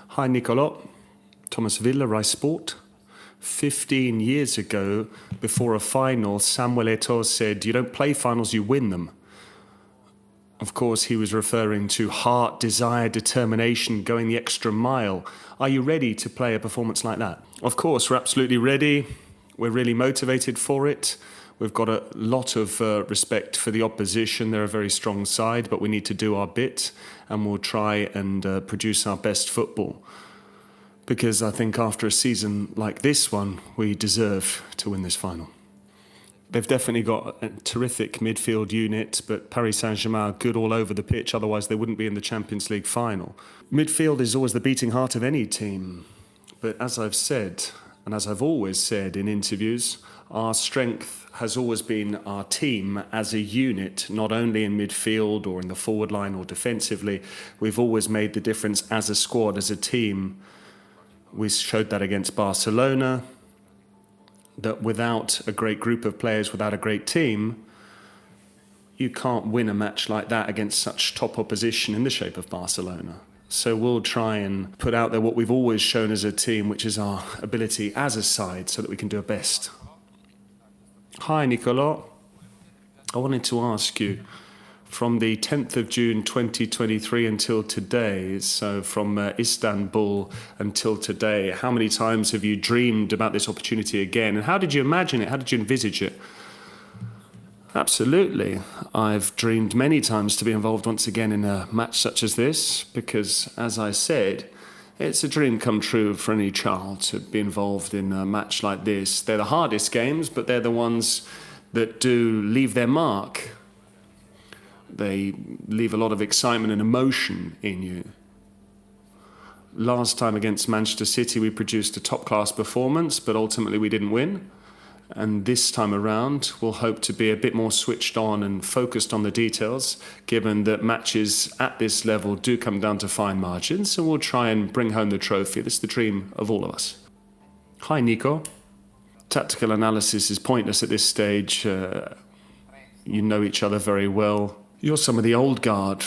Hi Nicolo, Thomas Villa, Rai Sport. 15 years ago, before a final, Samuel Eto'o said, "You don't play finals, you win them." Of course, he was referring to heart, desire, determination, going the extra mile. Are you ready to play a performance like that? Of course, we're absolutely ready. We're really motivated for it. We've got a lot of respect for the opposition. They're a very strong side, but we need to do our bit, and we'll try and produce our best football. Because I think after a season like this one, we deserve to win this final. They've definitely got a terrific midfield unit, but Paris Saint-Germain are good all over the pitch, otherwise they wouldn't be in the Champions League final. Midfield is always the beating heart of any team. But as I've said, and as I've always said in interviews, our strength has always been our team as a unit, not only in midfield or in the forward line or defensively. We've always made the difference as a squad, as a team. We showed that against Barcelona, that without a great group of players, without a great team, you can't win a match like that against such top opposition in the shape of Barcelona. So we'll try and put out there what we've always shown as a team, which is our ability as a side, so that we can do our best. Hi, Nicolo. I wanted to ask you, from the 10th of June 2023 until today, so from Istanbul until today, how many times have you dreamed about this opportunity again? And how did you imagine it? How did you envisage it? Absolutely. I've dreamed many times to be involved once again in a match such as this, because, as I said, it's a dream come true for any child to be involved in a match like this. They're the hardest games, but they're the ones that do leave their mark. They leave a lot of excitement and emotion in you. Last time against Manchester City, we produced a top-class performance, but ultimately we didn't win. And this time around, we'll hope to be a bit more switched on and focused on the details, given that matches at this level do come down to fine margins, and we'll try and bring home the trophy. This is the dream of all of us. Hi, Nico. Tactical analysis is pointless at this stage. You know each other very well. You're some of the old guard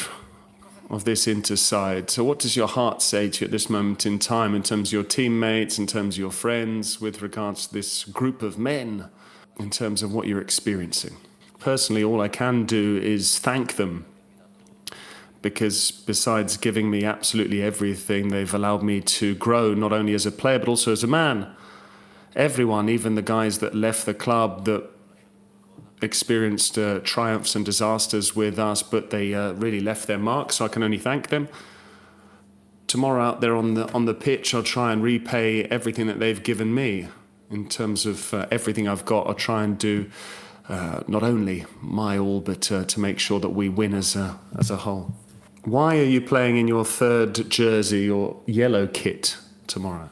of this Inter-side. So what does your heart say to you at this moment in time, in terms of your teammates, in terms of your friends, with regards to this group of men, in terms of what you're experiencing? Personally, all I can do is thank them, because besides giving me absolutely everything, they've allowed me to grow, not only as a player, but also as a man. Everyone, even the guys that left the club, that experienced triumphs and disasters with us, but they really left their mark, so I can only thank them. Tomorrow out there on the pitch, I'll try and repay everything that they've given me. In terms of everything I've got, I'll try and do not only my all, but to make sure that we win as a whole. Why are you playing in your third jersey or yellow kit tomorrow?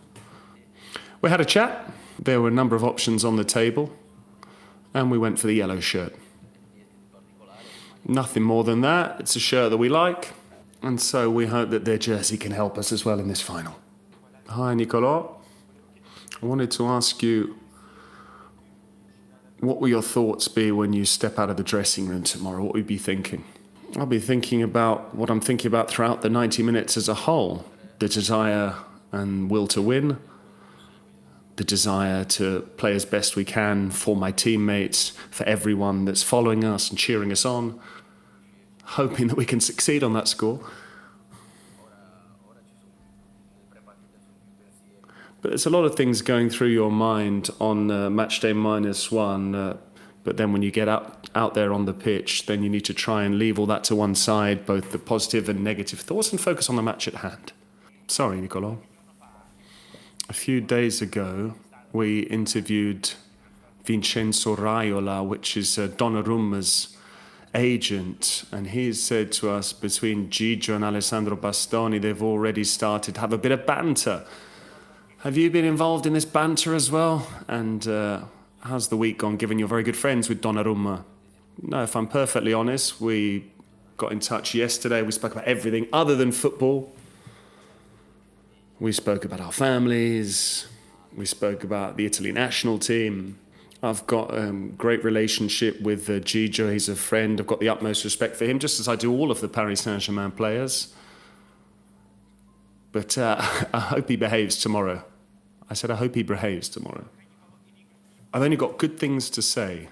We had a chat. There were a number of options on the table, and we went for the yellow shirt. Nothing more than that. It's a shirt that we like, and so we hope that their jersey can help us as well in this final. Hi, Nicolo. I wanted to ask you, what will your thoughts be when you step out of the dressing room tomorrow? What will you be thinking? I'll be thinking about what I'm thinking about throughout the 90 minutes as a whole. The desire and will to win, the desire to play as best we can for my teammates, for everyone that's following us and cheering us on, hoping that we can succeed on that score. But there's a lot of things going through your mind on match day -1, but then when you get out there on the pitch, then you need to try and leave all that to one side, both the positive and negative thoughts, and focus on the match at hand. Sorry, Nicolo. A few days ago, we interviewed Vincenzo Raiola, which is Donnarumma's agent, and he said to us, between Gigio and Alessandro Bastoni, they've already started to have a bit of banter. Have you been involved in this banter as well? And how's the week gone, given you're very good friends with Donnarumma? No, if I'm perfectly honest, we got in touch yesterday. We spoke about everything other than football. We spoke about our families. We spoke about the Italy national team. I've got a great relationship with Gigio. He's a friend. I've got the utmost respect for him, just as I do all of the Paris Saint-Germain players. But I hope he behaves tomorrow. I said I hope he behaves tomorrow. I've only got good things to say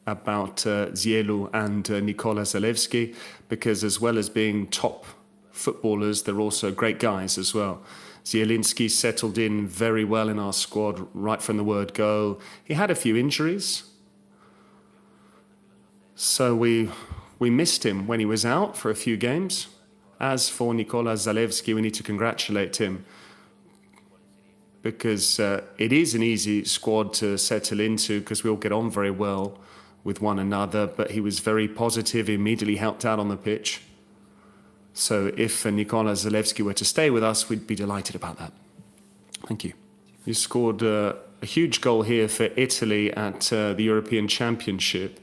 about Zielu and Nicolo Zalewski, because as well as being top footballers, they're also great guys as well. Zielinski settled in very well in our squad right from the word go. He had a few injuries, so we missed him when he was out for a few games. As for Nicolo Zalewski, we need to congratulate him, because it is an easy squad to settle into, because we all get on very well with one another, but he was very positive, immediately helped out on the pitch. So if Nicolo Zalewski were to stay with us, we'd be delighted about that. Thank you. You scored a huge goal here for Italy at the European Championship.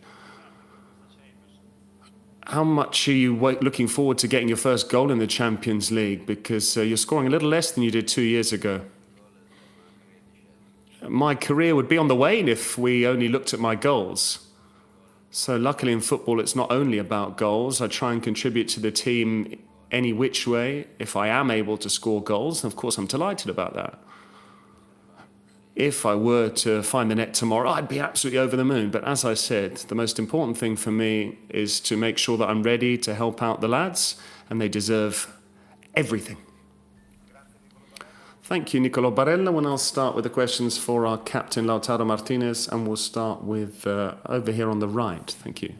How much are you looking forward to getting your first goal in the Champions League? Because you're scoring a little less than you did 2 years ago. My career would be on the wane if we only looked at my goals. So luckily in football, it's not only about goals. I try and contribute to the team any which way. If I am able to score goals, of course, I'm delighted about that. If I were to find the net tomorrow, I'd be absolutely over the moon. But as I said, the most important thing for me is to make sure that I'm ready to help out the lads, and they deserve everything. Thank you, Nicolo Barella. We'll now start with the questions for our captain, Lautaro Martinez, and we'll start with over here on the right. Thank you.